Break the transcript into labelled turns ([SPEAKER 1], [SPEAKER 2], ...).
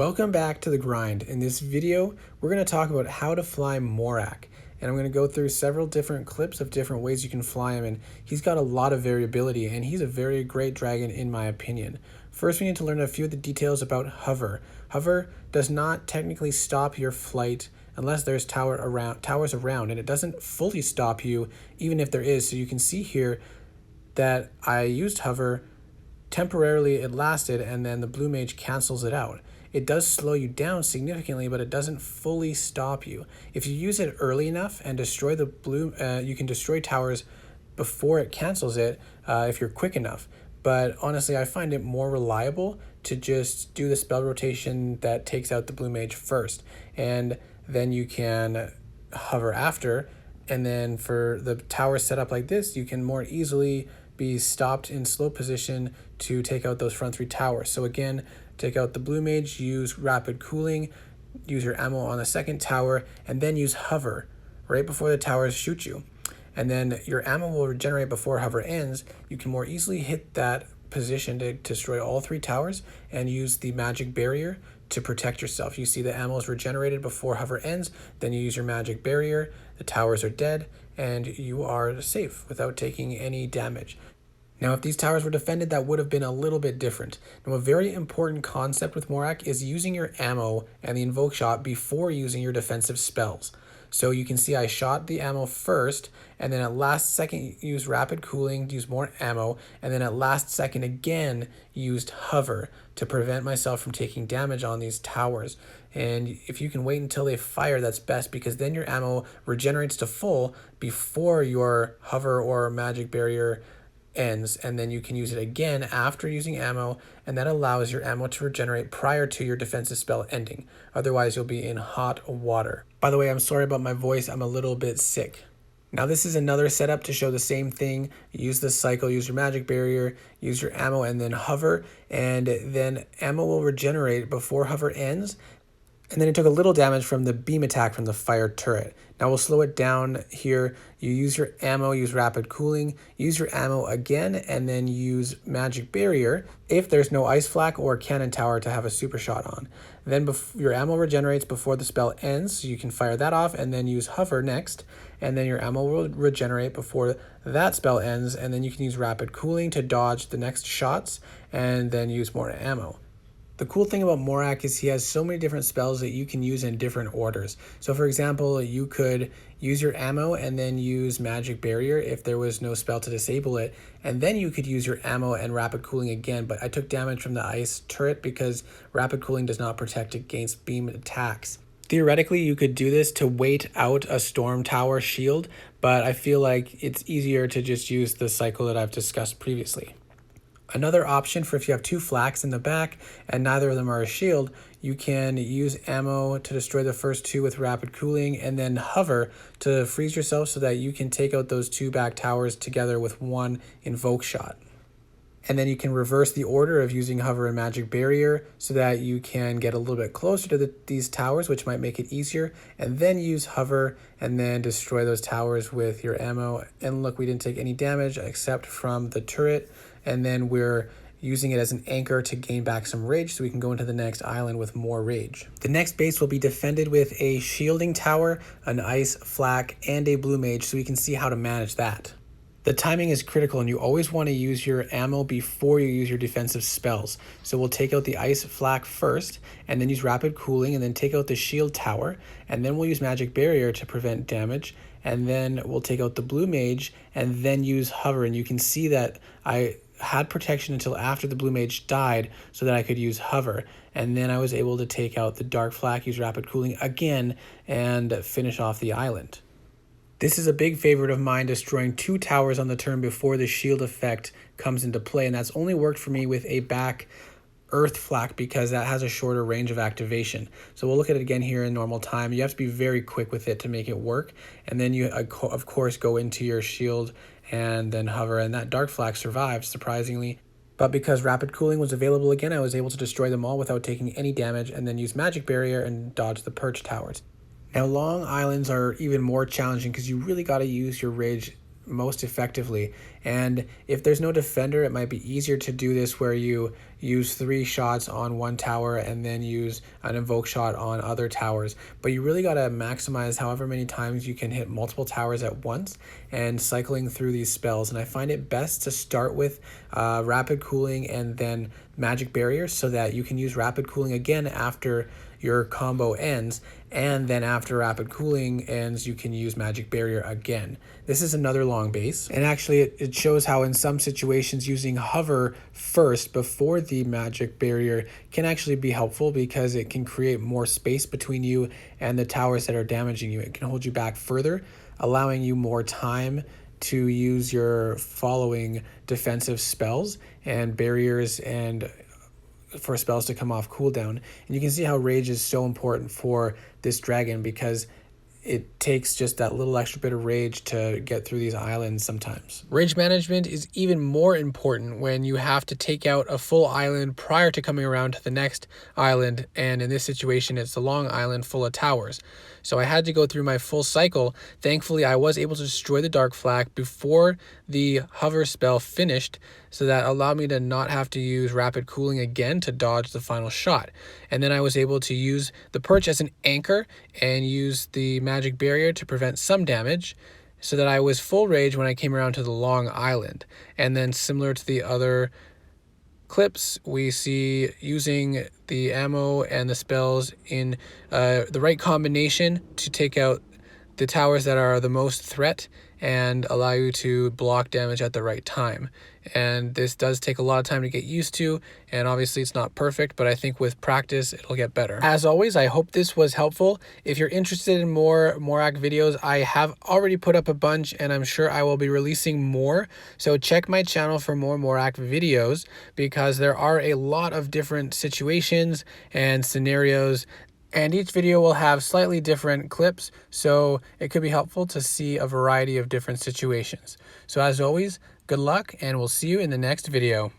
[SPEAKER 1] Welcome back to the grind. In this video, we're going to talk about how to fly Morak. And I'm going to go through several different clips of different ways you can fly him. And he's got a lot of variability, and he's a very great dragon in my opinion. First, we need to learn a few of the details about hover. Hover does not technically stop your flight unless there's towers around, and it doesn't fully stop you even if there is. So you can see here that I used hover. Temporarily it lasted, and then the blue mage cancels it out. It does slow you down significantly, but it doesn't fully stop you. If you use it early enough and destroy the blue, you can destroy towers before it cancels it if you're quick enough. But honestly, I find it more reliable to just do the spell rotation that takes out the blue mage first, and then you can hover after. And then for the tower set up like this, you can more easily be stopped in slow position to take out those front three towers. So again, take out the blue mage, use rapid cooling, use your ammo on the second tower, and then use hover right before the towers shoot you. And then your ammo will regenerate before hover ends. You can more easily hit that position to destroy all three towers and use the magic barrier to protect yourself. You see the ammo is regenerated before hover ends, then you use your magic barrier, the towers are dead, and you are safe without taking any damage. Now, if these towers were defended, that would have been a little bit different. Now, a very important concept with Morak is using your ammo and the invoke shot before using your defensive spells. So you can see I shot the ammo first, and then at last second used rapid cooling to use more ammo, and then at last second again used hover to prevent myself from taking damage on these towers. And if you can wait until they fire, that's best, because then your ammo regenerates to full before your hover or magic barrier ends, and then you can use it again after using ammo, and that allows your ammo to regenerate prior to your defensive spell ending. Otherwise, you'll be in hot water. By the way, I'm sorry about my voice. I'm a little bit sick. Now, this is another setup to show the same thing. Use the cycle, use your magic barrier, use your ammo, and then hover, and then ammo will regenerate before hover ends. And then it took a little damage from the beam attack from the fire turret. Now we'll slow it down here. You use your ammo, use rapid cooling, use your ammo again, and then use magic barrier if there's no ice flak or cannon tower to have a super shot on. Then your ammo regenerates before the spell ends, so you can fire that off and then use hover next, and then your ammo will regenerate before that spell ends, and then you can use rapid cooling to dodge the next shots and then use more ammo. The cool thing about Morak is he has so many different spells that you can use in different orders. So for example, you could use your ammo and then use magic barrier if there was no spell to disable it. And then you could use your ammo and rapid cooling again, but I took damage from the ice turret because rapid cooling does not protect against beam attacks. Theoretically, you could do this to wait out a storm tower shield, but I feel like it's easier to just use the cycle that I've discussed previously. Another option for if you have two flaks in the back and neither of them are a shield, you can use ammo to destroy the first two with rapid cooling and then hover to freeze yourself so that you can take out those two back towers together with one invoke shot. And then you can reverse the order of using hover and magic barrier so that you can get a little bit closer to these towers, which might make it easier, and then use hover and then destroy those towers with your ammo. And look, we didn't take any damage except from the turret, and then we're using it as an anchor to gain back some rage so we can go into the next island with more rage. The next base will be defended with a shielding tower, an ice flak, and a blue mage, so we can see how to manage that. The timing is critical, and you always want to use your ammo before you use your defensive spells. So we'll take out the ice flak first, and then use rapid cooling, and then take out the shield tower, and then we'll use magic barrier to prevent damage, and then we'll take out the blue mage, and then use hover. And you can see that I had protection until after the blue mage died so that I could use hover, and then I was able to take out the dark flak, use rapid cooling again, and finish off the island. This is a big favorite of mine, destroying two towers on the turn before the shield effect comes into play, and that's only worked for me with a back earth flak because that has a shorter range of activation. So we'll look at it again here in normal time. You have to be very quick with it to make it work, and then you of course go into your shield and then hover, and that dark flak survives surprisingly. But because rapid cooling was available again, I was able to destroy them all without taking any damage, and then use magic barrier and dodge the perch towers. Now, long islands are even more challenging because you really got to use your rage most effectively. And if there's no defender, it might be easier to do this where you use 3 shots on one tower and then use an invoke shot on other towers. But you really got to maximize however many times you can hit multiple towers at once and cycling through these spells. And I find it best to start with rapid cooling and then magic barrier, so that you can use rapid cooling again after your combo ends, and then after rapid cooling ends you can use magic barrier again. This is another long base, and actually it shows how in some situations using hover first before the magic barrier can actually be helpful, because it can create more space between you and the towers that are damaging you. It can hold you back further, allowing you more time to use your following defensive spells and barriers and for spells to come off cooldown. And you can see how rage is so important for this dragon, because it takes just that little extra bit of rage to get through these islands sometimes. Rage management is even more important when you have to take out a full island prior to coming around to the next island, and in this situation it's the long island full of towers. So I had to go through my full cycle. Thankfully I was able to destroy the dark flak before the hover spell finished, so that allowed me to not have to use rapid cooling again to dodge the final shot. And then I was able to use the perch as an anchor and use the magic barrier to prevent some damage, so that I was full rage when I came around to the long island. And then similar to the other clips, we see using the ammo and the spells in the right combination to take out the towers that are the most threat and allow you to block damage at the right time. And this does take a lot of time to get used to, and obviously it's not perfect, but I think with practice it'll get better. As always, I hope this was helpful. If you're interested in more Morak videos, I have already put up a bunch and I'm sure I will be releasing more. So check my channel for more Morak videos, because there are a lot of different situations and scenarios, and each video will have slightly different clips, so it could be helpful to see a variety of different situations. So as always, good luck, and we'll see you in the next video.